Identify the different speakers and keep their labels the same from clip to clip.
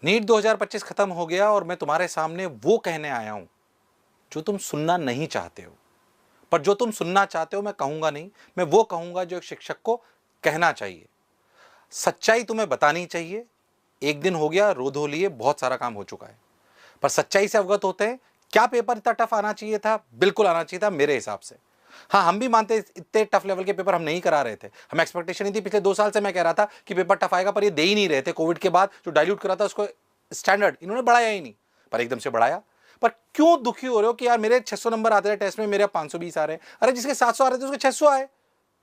Speaker 1: NEET 2025 खत्म हो गया और मैं तुम्हारे सामने वो कहने आया हूं जो तुम सुनना नहीं चाहते हो। पर जो तुम सुनना चाहते हो मैं कहूंगा नहीं, मैं वो कहूंगा जो एक शिक्षक को कहना चाहिए। सच्चाई तुम्हें बतानी चाहिए। एक दिन हो गया, रो धो लिए, बहुत सारा काम हो चुका है, पर सच्चाई से अवगत होते हैं। क्या पेपर इतना टफ आना चाहिए था? बिल्कुल आना चाहिए था मेरे हिसाब से। हाँ, हम भी मानते हैं इतने टफ लेवल के पेपर हम नहीं करा रहे थे, हमें एक्सपेक्टेशन नहीं थी। पिछले 2 साल से मैं कह रहा था कि पेपर टफ आएगा, पर ये दे ही नहीं रहे थे। कोविड के बाद जो डाइल्यूट करा था उसको स्टैंडर्ड इन्होंने बढ़ाया ही नहीं, पर एकदम से बढ़ाया। पर क्यों दुखी हो रहे हो कि यार मेरे 600 नंबर आते थे टेस्ट में, मेरे 520 आ रहे हैं? अरे जिसके 700 आ रहे थे उसके 600 आए।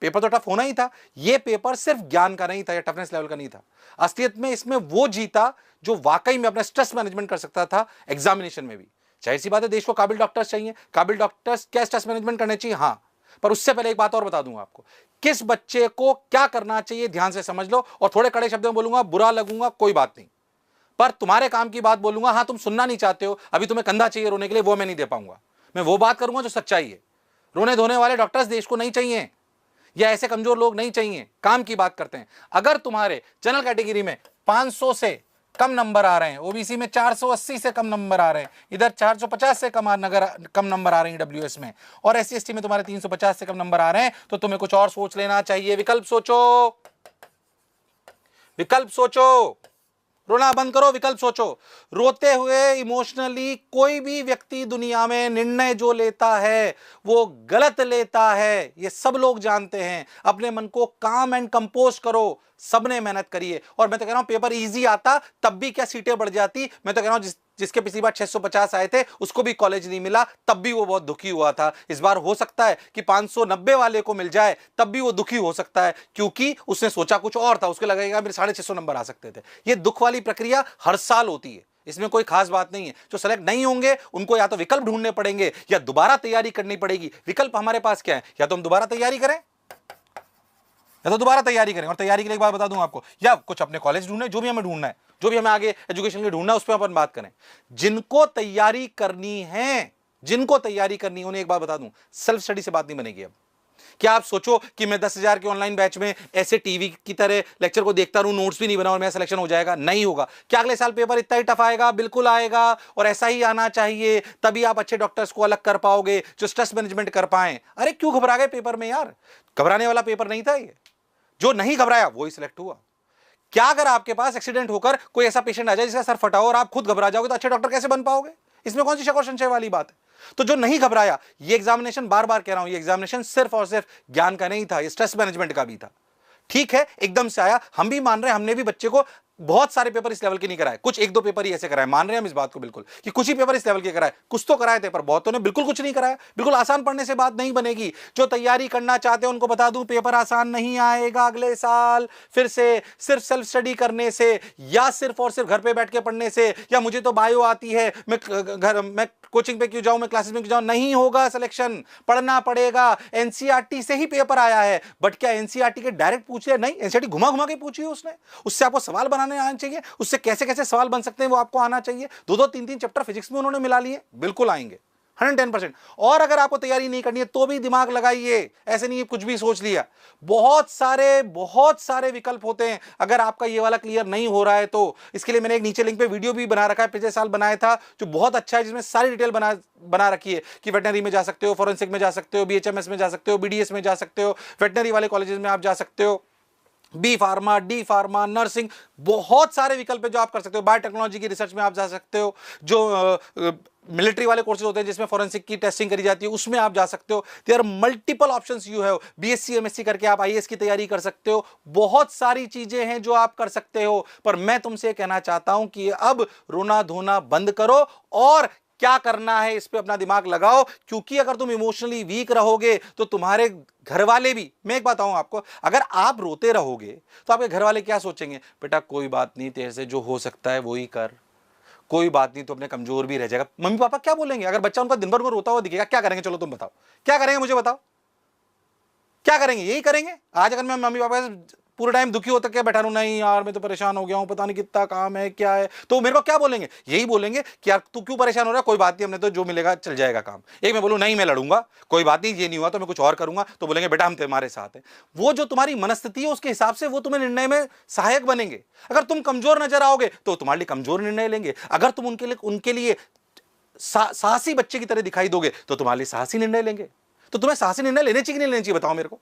Speaker 1: पेपर तो टफ होना ही था। ये पेपर सिर्फ ज्ञान का नहीं था या टफनेस लेवल का नहीं था। असलियत में इसमें वो जीता जो वाकई में अपना स्ट्रेस मैनेजमेंट कर सकता था एग्जामिनेशन में भी। जाहिर सी बात है, देश को काबिल डॉक्टर्स चाहिए। काबिल डॉक्टर्स क्या स्ट्रेस मैनेजमेंट करने चाहिए? हाँ, पर उससे पहले एक बात और बता दूंगा आपको, किस बच्चे को क्या करना चाहिए ध्यान से समझ लो। और थोड़े कड़े शब्दों में बोलूंगा, बुरा लगूंगा कोई बात नहीं, पर तुम्हारे काम की बात बोलूंगा। हाँ, तुम सुनना नहीं चाहते हो, अभी तुम्हें कंधा चाहिए रोने के लिए, वो मैं नहीं दे पाऊंगा। मैं वो बात करूंगा जो सच्चाई है। रोने धोने वाले डॉक्टर्स देश को नहीं चाहिए, या ऐसे कमजोर लोग नहीं चाहिए। काम की बात करते हैं। अगर तुम्हारे जनरल कैटेगरी में 500 से कम नंबर आ रहे हैं, ओबीसी में 480 से कम नंबर आ रहे हैं, इधर 450 से कम नंबर आ रहे हैं डब्ल्यूएस में, और एससी एसटी में तुम्हारे 350 से कम नंबर आ रहे हैं, तो तुम्हें कुछ और सोच लेना चाहिए। विकल्प सोचो, विकल्प सोचो। रोना बंद करो, विकल्प सोचो। रोते हुए इमोशनली कोई भी व्यक्ति दुनिया में निर्णय जो लेता है वो गलत लेता है, ये सब लोग जानते हैं। अपने मन को काम एंड कंपोज करो। सबने मेहनत करी है। और मैं तो कह रहा हूं पेपर इजी आता तब भी क्या सीटें बढ़ जाती। मैं तो कह रहा हूं जिसके पिछली बार 650 आए थे उसको भी कॉलेज नहीं मिला, तब भी वो बहुत दुखी हुआ था। इस बार हो सकता है कि 590 वाले को मिल जाए, तब भी वो दुखी हो सकता है, क्योंकि उसने सोचा कुछ और था। उसको लगेगा मेरे 650 नंबर आ सकते थे। ये दुख वाली प्रक्रिया हर साल होती है, इसमें कोई खास बात नहीं है। जो सेलेक्ट नहीं होंगे उनको या तो विकल्प ढूंढने पड़ेंगे या दोबारा तैयारी करनी पड़ेगी। विकल्प हमारे पास क्या है? या तो हम दोबारा तैयारी करें, या तो दोबारा तैयारी करें। और तैयारी के लिए एक बात बता दूं आपको, या कुछ अपने कॉलेज ढूंढना है, जो भी हमें ढूंढना है, जो भी हमें आगे एजुकेशन के लिए ढूंढना है, उस पर अपन बात करें। जिनको तैयारी करनी है, जिनको तैयारी करनी है, उन्हें एक बात बता दूं, सेल्फ स्टडी से बात नहीं बनेगी। अब क्या आप सोचो कि मैं 10,000 के ऑनलाइन बैच में ऐसे टीवी की तरह लेक्चर को देखता रहूं, नोट्स भी नहीं बना और मेरा सिलेक्शन हो जाएगा? नहीं होगा। क्या अगले साल पेपर इतना ही टफ आएगा? बिल्कुल आएगा, और ऐसा ही आना चाहिए। तभी आप अच्छे डॉक्टर्स को अलग कर पाओगे जो स्ट्रेस मैनेजमेंट कर पाए। अरे क्यों घबरा गए पेपर में यार? घबराने वाला पेपर नहीं था ये। जो नहीं घबराया वो ही सिलेक्ट हुआ। क्या अगर आपके पास एक्सीडेंट होकर कोई ऐसा पेशेंट आ जाए जिसका सर फटा हो और आप खुद घबरा जाओगे, तो अच्छे डॉक्टर कैसे बन पाओगे? इसमें कौन सी शक और संशय वाली बात है? तो जो नहीं घबराया, ये एग्जामिनेशन, बार बार कह रहा हूं, ये एग्जामिनेशन सिर्फ और सिर्फ ज्ञान का नहीं था, ये स्ट्रेस मैनेजमेंट का भी था। ठीक है, एकदम से आया, हम भी मान रहे हैं, हमने भी बच्चे को बहुत सारे पेपर इस लेवल के नहीं कराए, कुछ 1-2 पेपर ही ऐसे कराए। मान रहे हैं हम इस बात को बिल्कुल कि कुछ ही पेपर इस लेवल के कराए, कुछ तो कराए थे, पर बहुतों ने बिल्कुल कुछ नहीं कराया। बिल्कुल आसान पढ़ने से बात नहीं बनेगी। जो तैयारी करना चाहते हैं उनको बता दूं, पेपर आसान नहीं आएगा अगले साल। फिर से सिर्फ सेल्फ स्टडी करने से, या सिर्फ और सिर्फ घर पे बैठ के पढ़ने से, या मुझे तो बायो आती है, मैं कोचिंग पे क्यों जाऊं, मैं क्लासेस में क्यों जाऊं, नहीं होगा सिलेक्शन। पढ़ना पड़ेगा। एनसीईआरटी से ही पेपर आया है, बट क्या एनसीईआरटी के डायरेक्ट पूछ लिया? नहीं, एनसीईआरटी घुमा घुमा के पूछी है उसने। उससे आपको सवाल बनाने आना चाहिए, उससे कैसे कैसे सवाल बन सकते हैं वो आपको आना चाहिए। 2-2, 3-3 चैप्टर फिजिक्स में उन्होंने मिला लिए, बिल्कुल आएंगे 110%। और अगर आपको तैयारी नहीं करनी है तो भी दिमाग लगाइए, ऐसे नहीं कुछ भी सोच लिया। बहुत सारे विकल्प होते हैं। अगर आपका ये वाला क्लियर नहीं हो रहा है तो इसके लिए मैंने एक नीचे लिंक पे वीडियो भी बना रखा है, पिछले साल बनाया था, जो बहुत अच्छा है, जिसमें सारी डिटेल बना रखी है कि वेटनरी में जा सकते हो, फॉरेंसिक में जा सकते हो, बीएचएमएस में जा सकते हो, बीडीएस में जा सकते हो, वेटनरी वाले कॉलेजेस में आप जा सकते हो, B pharma, D pharma, nursing, बहुत सारे विकल्प है जो आप कर सकते हो। बायोटेक्नोलॉजी की रिसर्च में आप जा सकते हो, जो मिलिट्री वाले कोर्सेज होते हैं जिसमें फॉरेंसिक की टेस्टिंग करी जाती है, उसमें आप जा सकते हो। There are multiple options you have. BSc MSc करके आप आईएएस की तैयारी कर सकते हो। बहुत सारी चीजें हैं जो आप कर सकते हो, पर मैं तुमसे कहना चाहता हूं कि अब रोना धोना बंद करो और क्या करना है इस पे अपना दिमाग लगाओ। क्योंकि अगर तुम इमोशनली वीक रहोगे तो तुम्हारे घर वाले भी, मैं एक बात बताऊं आपको, अगर आप रोते रहोगे तो आपके घर वाले क्या सोचेंगे? बेटा कोई बात नहीं, तेरे से जो हो सकता है वो ही कर, कोई बात नहीं, तो अपने कमजोर भी रह जाएगा। मम्मी पापा क्या बोलेंगे? अगर बच्चा उनका दिन भर में रोता हुआ दिखेगा, क्या करेंगे? चलो तुम बताओ, क्या करेंगे? मुझे बताओ, क्या करेंगे? यही करेंगे। आज अगर मैं मम्मी पापा से पूरे टाइम दुखी होता क्या बैठा रहूं, नहीं यार मैं तो परेशान हो गया हूं, पता नहीं कितना काम है क्या है, तो मेरे को क्या बोलेंगे, यही बोलेंगे कि यार तू क्यों परेशान हो रहा है, कोई बात नहीं, हमने तो जो मिलेगा चल जाएगा काम। एक मैं बोलूं नहीं मैं लड़ूंगा, कोई बात नहीं, ये नहीं हुआ तो मैं कुछ और करूंगा, तो बोलेंगे बेटा हम तुम्हारे साथ हैं। वो जो तुम्हारी मनस्थिति है उसके हिसाब से वो तुम्हें निर्णय में सहायक बनेंगे। अगर तुम कमजोर नजर आओगे तो तुम्हारे लिए कमजोर निर्णय लेंगे, अगर तुम उनके लिए साहसी बच्चे की तरह दिखाई दोगे तो तुम्हारे लिए साहसी निर्णय लेंगे। तो तुम्हें साहसी निर्णय लेने चाहिए कि नहीं लेने चाहिए, बताओ मेरे को।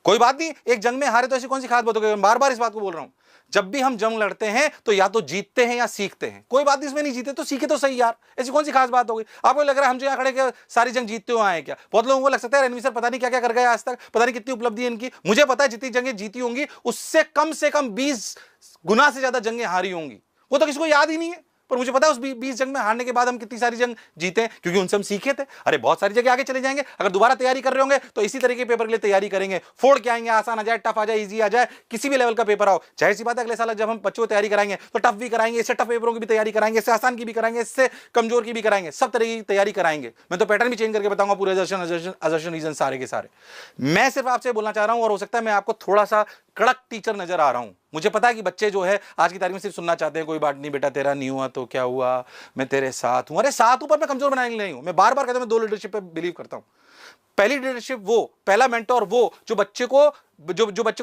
Speaker 1: कोई बात नहीं, एक जंग में हारे तो ऐसी कौन सी खास बात हो गई, बार बार इस बात को बोल रहा हूं। जब भी हम जंग लड़ते हैं तो या तो जीतते हैं या सीखते हैं, कोई बात नहीं इसमें नहीं जीते तो सीखे तो सही यार, ऐसी कौन सी खास बात हो गई। आपको लग रहा है हम जो यहाँ खड़े के सारी जंग जीतते हुए आए क्या, बहुत लोगों को लग सकता है रणवीर सर पता नहीं क्या क्या कर गए आज तक, पता नहीं कितनी उपलब्धि इनकी। मुझे पता है जितनी जंगें जीती होंगी उससे कम 20 गुना से ज्यादा जंगें हारी होंगी, वो तो किसी को याद ही नहीं है। पर मुझे पता है उस 20 जंग में हारने के बाद हम कितनी सारी जंग जीते हैं, क्योंकि उनसे हम सीखे थे। अरे बहुत सारी जगह आगे चले जाएंगे, अगर दोबारा तैयारी कर रहे होंगे तो इसी तरीके के पेपर के लिए तैयारी करेंगे, फोड़ के आएंगे, आसान आ जाए, टफ आ जाए, इजी आ जाए, किसी भी लेवल का पेपर आओ। जाहिर सी बात है अगले साल जब हम बच्चों को तैयारी कराएंगे तो टफ भी कराएंगे, इससे टफ पेपरों की भी तैयारी कराएंगे, इससे आसान की भी कराएंगे, इससे कमजोर की भी कराएंगे, सब तरह की तैयारी कराएंगे। मैं तो पैटर्न भी चेंज करके बताऊंगा पूरे असर्शन रीजन सारे के सारे। मैं सिर्फ आपसे बोलना चाह रहा हूं, और हो सकता है मैं आपको थोड़ा सा कड़क टीचर नजर आ रहा हूं। मुझे पता है कि बच्चे जो है आज की तारीख में सिर्फ सुनना चाहते हैं, कोई बात नहीं बेटा तेरा नहीं हुआ तो क्या हुआ, मैं तेरे साथ हूं। अरे साथ ऊपर मैं कमजोर बनाने के लिए नहीं हूं, मैं बार बार कहता हूं मैं 2 लीडरशिप पे बिलीव करता हूं। पहली लीडरशिप वो, पहला मेंटोर वो जो बच्चे को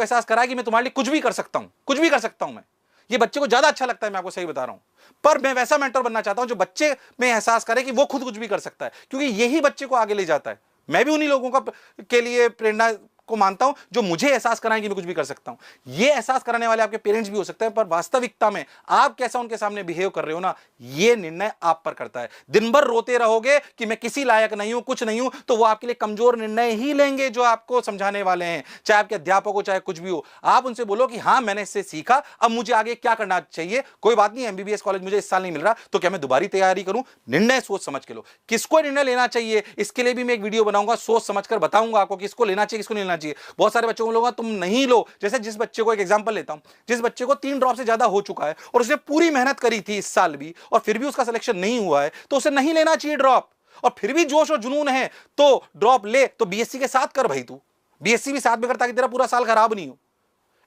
Speaker 1: एहसास कराए कि मैं तुम्हारे लिए कुछ भी कर सकता हूं, कुछ भी कर सकता हूं मैं। ये बच्चे को ज्यादा अच्छा लगता है, मैं आपको सही बता रहा हूं। पर मैं वैसा मेंटोर बनना चाहता हूं जो बच्चे में एहसास करे कि वो खुद कुछ भी कर सकता है, क्योंकि यही बच्चे को आगे ले जाता है। मैं भी उन्हीं लोगों के लिए प्रेरणा को मानता हूं जो मुझे एहसास कराएं कि मैं कुछ भी कर सकता हूं। ये एहसास कराने वाले आपके पेरेंट्स भी हो सकते हैं, पर वास्तविकता में आप कैसा उनके सामने बिहेव कर रहे हो ना, ये निर्णय आप पर करता है। दिन भर रोते रहोगे कि मैं किसी लायक नहीं हूं, कुछ नहीं हूं, तो वो आपके लिए कमजोर निर्णय ही लेंगे जो आपको समझाने वाले हैं, चाहे आपके अध्यापक हो चाहे कुछ भी हो। आप उनसे बोलो कि हां मैंने इससे सीखा, अब मुझे आगे क्या करना चाहिए। कोई बात नहीं, एमबीबीएस कॉलेज मुझे इस साल नहीं मिल रहा तो क्या मैं दोबारा तैयारी करूं। निर्णय सोच समझ के लो। किसको निर्णय लेना चाहिए इसके लिए भी मैं एक वीडियो बनाऊंगा, सोच समझकर बताऊंगा आपको किसको लेना चाहिए किसको नहीं लेना चाहिए। बहुत सारे बच्चों को लोग तुम नहीं लो, जैसे जिस बच्चे को एक एग्जांपल लेता हूं, जिस बच्चे को 3 ड्रॉप से ज्यादा हो चुका है और उसने पूरी मेहनत करी थी इस साल भी और फिर भी उसका सिलेक्शन नहीं हुआ है, तो उसे नहीं लेना चाहिए ड्रॉप। और फिर भी जोश और जुनून है तो ड्रॉप ले, तो बीएससी के साथ कर भाई, तू बीएससी भी साथ में कर ताकि तेरा पूरा साल खराब नहीं हो।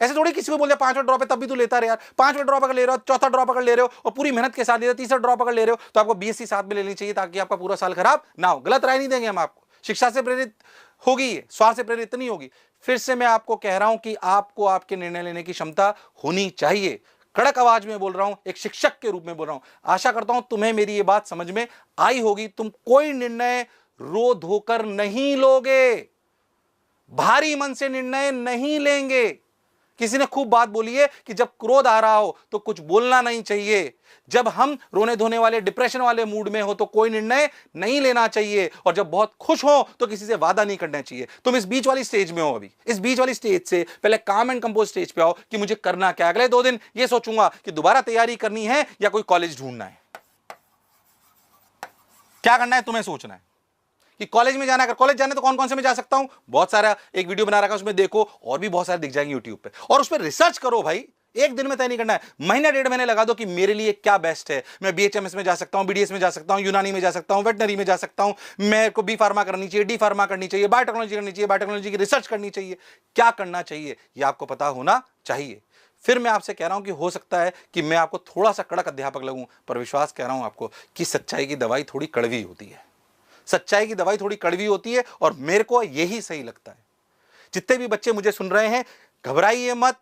Speaker 1: ऐसे थोड़ी किसी को बोल दिया 5वां ड्रॉप है तब भी तू लेता रहे यार। 5वां ड्रॉप अगर ले रहे हो, चौथा ड्रॉप अगर ले रहे हो और पूरी मेहनत के साथ ले रहे हो, तीसरा ड्रॉप अगर ले रहे हो, तो आपको बीएससी साथ में लेनी चाहिए ताकि आपका पूरा साल खराब ना हो। गलत राय नहीं देंगे हम आपको, शिक्षा से प्रेरित होगी, स्वार्थ से प्रेरित नहीं होगी। फिर से मैं आपको कह रहा हूं कि आपको आपके निर्णय लेने की क्षमता होनी चाहिए। कड़क आवाज में बोल रहा हूं, एक शिक्षक के रूप में बोल रहा हूं। आशा करता हूं तुम्हें मेरी ये बात समझ में आई होगी। तुम कोई निर्णय रो धोकर नहीं लोगे, भारी मन से निर्णय नहीं लेंगे। किसी ने खूब बात बोली है कि जब क्रोध आ रहा हो तो कुछ बोलना नहीं चाहिए, जब हम रोने धोने वाले डिप्रेशन वाले मूड में हो तो कोई निर्णय नहीं लेना चाहिए, और जब बहुत खुश हो तो किसी से वादा नहीं करना चाहिए। तुम इस बीच वाली स्टेज में हो, अभी इस बीच वाली स्टेज से पहले काम एंड कंपोज स्टेज पे आओ कि मुझे करना क्या। अगले 2 दिन ये सोचूंगा कि दोबारा तैयारी करनी है या कोई कॉलेज ढूंढना है। क्या करना है तुम्हें सोचना है कि कॉलेज में जाना है। अगर कॉलेज जाना है तो कौन कौन से में जा सकता हूं, बहुत सारा एक वीडियो बना रखा है उसमें देखो, और भी बहुत सारे दिख जाएंगे यूट्यूब पे, और उस पर रिसर्च करो भाई। एक दिन में तय नहीं करना है, महीना 1.5 महीने लगा दो कि मेरे लिए क्या बेस्ट है। मैं बीएचएमएस में जा सकता हूं, बीडीएस में जा सकता हूं, यूनानी में जा सकता हूं, वेटनरी में जा सकता हूं, मेरे को बी फार्मा करनी चाहिए, डी फार्मा करनी चाहिए, बायोटेक्नोलॉजी करनी चाहिए, बायोटेक्नोलॉजी की रिसर्च करनी चाहिए। क्या करना चाहिए ये आपको पता होना चाहिए। फिर मैं आपसे कह रहा हूं कि हो सकता है कि मैं आपको थोड़ा सा कड़क अध्यापक लगूं, पर विश्वास कह रहा हूं आपको कि सच्चाई की दवाई थोड़ी कड़वी होती है। सच्चाई की दवाई थोड़ी कड़वी होती है और मेरे को यही सही लगता है। जितने भी बच्चे मुझे सुन रहे हैं, घबराइए मत,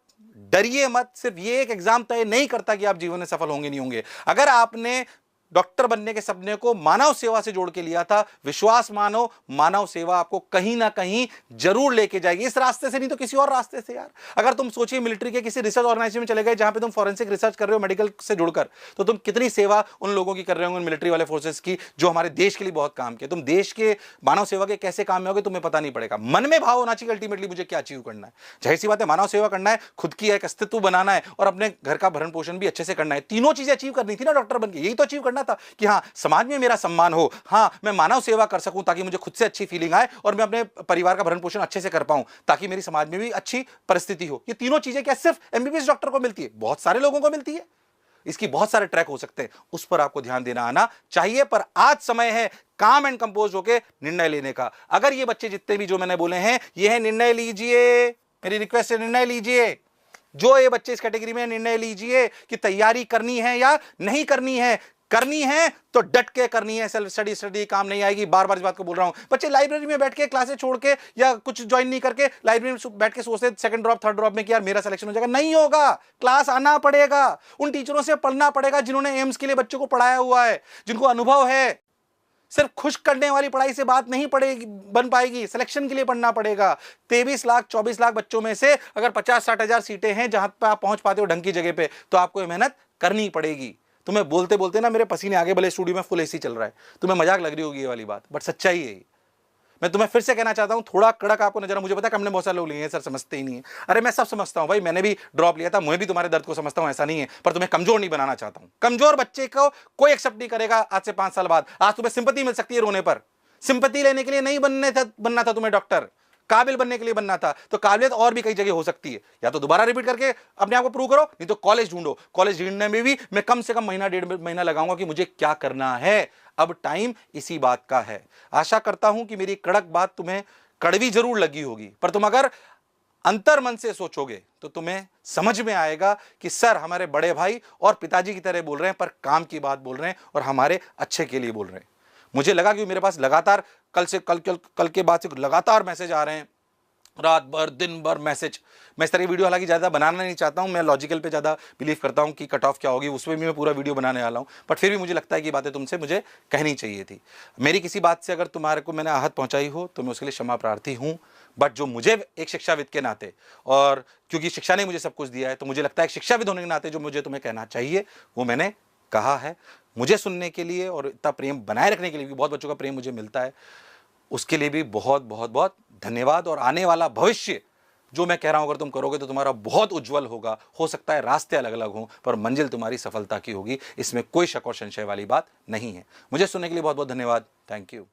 Speaker 1: डरिए मत। सिर्फ ये एक एग्जाम तय नहीं करता कि आप जीवन में सफल होंगे नहीं होंगे। अगर आपने डॉक्टर बनने के सपने को मानव सेवा से जोड़ के लिया था, विश्वास मानो मानव सेवा आपको कहीं ना कहीं जरूर लेके जाएगी, इस रास्ते से नहीं तो किसी और रास्ते से यार। अगर तुम सोचिए मिलिट्री के किसी रिसर्च ऑर्गेनाइजेशन में चले गए जहां पे तुम फॉरेंसिक रिसर्च कर रहे हो मेडिकल से जुड़कर, तो तुम कितनी सेवा उन लोगों की कर रहे होंगे, मिलिट्री वाले फोर्सेस की, जो हमारे देश के लिए बहुत काम किया। तुम देश के मानव सेवा के कैसे काम में होगे तुम्हें पता नहीं पड़ेगा। मन में भाव होना चाहिए अल्टीमेटली मुझे क्या अचीव करना है। जाहिर सी बात है मानव सेवा करना है, खुद की एक अस्तित्व बनाना है और अपने घर का भरण पोषण भी अच्छे से करना है। तीनों चीजें अचीव करनी थी ना डॉक्टर बनके, यही तो अचीव करना था कि हाँ समाज में मेरा सम्मान हो, हाँ मैं मानव सेवा कर सकूं ताकि मुझे खुद से अच्छी फीलिंग आए और मैं अपने परिवार का भरण पोषण अच्छे से कर पाऊं ताकि मेरी समाज में भी अच्छी परिस्थिति हो। ये तीनों चीजें क्या सिर्फ एमबीबीएस डॉक्टर को मिलती है, बहुत सारे लोगों को मिलती है। इसकी बहुत सारे ट्रैक हो सकते हैं, उस पर आपको ध्यान देना आना चाहिए। पर आज समय है काम एंड कंपोज होकर निर्णय लेने का। अगर ये बच्चे जितने भी जो मैंने बोले हैं ये है, निर्णय लीजिए, मेरी रिक्वेस्ट है निर्णय लीजिए। जो ये बच्चे इस कैटेगरी में, निर्णय लीजिए कि तैयारी करनी है या नहीं करनी है। करनी है तो डट के करनी है, सेल्फ स्टडी काम नहीं आएगी। बार बार इस बात को बोल रहा हूं। बच्चे लाइब्रेरी में बैठ के क्लासेस छोड़ के या कुछ ज्वाइन नहीं करके लाइब्रेरी में बैठ के सोचते सेकंड ड्रॉप थर्ड ड्रॉप में कि यार मेरा सिलेक्शन हो जाएगा। नहीं होगा, क्लास आना पड़ेगा, उन टीचरों से पढ़ना पड़ेगा जिन्होंने एम्स के लिए बच्चों को पढ़ाया हुआ है, जिनको अनुभव है। सिर्फ खुश करने वाली पढ़ाई से बात नहीं पड़ेगी, बन पाएगी, सिलेक्शन के लिए पढ़ना पड़ेगा। 23 लाख 24 लाख बच्चों में से अगर 50-60 हजार सीटें हैं जहां पर आप पहुंच पाते हो ढंग की जगह पे, तो आपको मेहनत करनी पड़ेगी। तुम्हें बोलते बोलते ना मेरे पसीने आगे, भले स्टूडियो में फुल एसी चल रहा है, तुम्हें मजाक लग रही होगी ये वाली बात, बट सच्चाई है। मैं तुम्हें फिर से कहना चाहता हूं, थोड़ा कड़क आपको नजर, मुझे पता है हमने बहुत सारे लोग लिए हैं सर समझते ही नहीं है। अरे मैं सब समझता हूं भाई, मैंने भी ड्रॉप लिया था, मैं भी तुम्हारे दर्द को समझता हूं, ऐसा नहीं है, पर तुम्हें कमजोर नहीं बनाना चाहता हूं। कमजोर बच्चे को कोई एक्सेप्ट नहीं करेगा आज से 5 साल बाद। आज तुम्हें सिंपैथी मिल सकती है रोने पर, सिंपैथी लेने के लिए नहीं बनना था तुम्हें डॉक्टर, काबिल बनने के लिए बनना था। तो काबिलियत और भी कई जगह हो सकती है, या तो दोबारा रिपीट करके अपने आप को प्रूव करो, नहीं तो कॉलेज ढूंढो। कॉलेज ढूंढने में भी मैं कम से कम महीना 1.5 महीना लगाऊंगा कि मुझे क्या करना है। अब टाइम इसी बात का है। आशा करता हूं कि मेरी कड़क बात तुम्हें कड़वी जरूर लगी होगी, पर तुम अगर अंतर मन से सोचोगे तो तुम्हें समझ में आएगा कि सर हमारे बड़े भाई और पिताजी की तरह बोल रहे हैं, पर काम की बात बोल रहे हैं और हमारे अच्छे के लिए बोल रहे हैं। मुझे लगा कि मेरे पास लगातार कल के बाद से लगातार मैसेज आ रहे हैं, रात भर दिन भर मैसेज। मैं इस तरह की वीडियो हालांकि ज़्यादा बनाना नहीं चाहता हूं, मैं लॉजिकल पे ज़्यादा बिलीव करता हूं कि कट ऑफ क्या होगी, उसमें भी मैं पूरा वीडियो बनाने वाला हूं, बट फिर भी मुझे लगता है कि बातें तुमसे मुझे कहनी चाहिए थी। मेरी किसी बात से अगर तुम्हारे को मैंने आहत पहुंचाई हो तो मैं उसके लिए क्षमा प्रार्थी हूं, बट जो मुझे एक शिक्षाविद के नाते, और क्योंकि शिक्षा ने मुझे सब कुछ दिया है, तो मुझे लगता है एक शिक्षाविद होने के नाते जो मुझे तुम्हें कहना चाहिए वो मैंने कहा है। मुझे सुनने के लिए और इतना प्रेम बनाए रखने के लिए भी, बहुत बच्चों का प्रेम मुझे मिलता है, उसके लिए भी बहुत बहुत बहुत धन्यवाद। और आने वाला भविष्य जो मैं कह रहा हूं अगर तुम करोगे तो तुम्हारा बहुत उज्जवल होगा। हो सकता है रास्ते अलग अलग हों, पर मंजिल तुम्हारी सफलता की होगी, इसमें कोई शक और संशय वाली बात नहीं है। मुझे सुनने के लिए बहुत बहुत धन्यवाद। Thank you.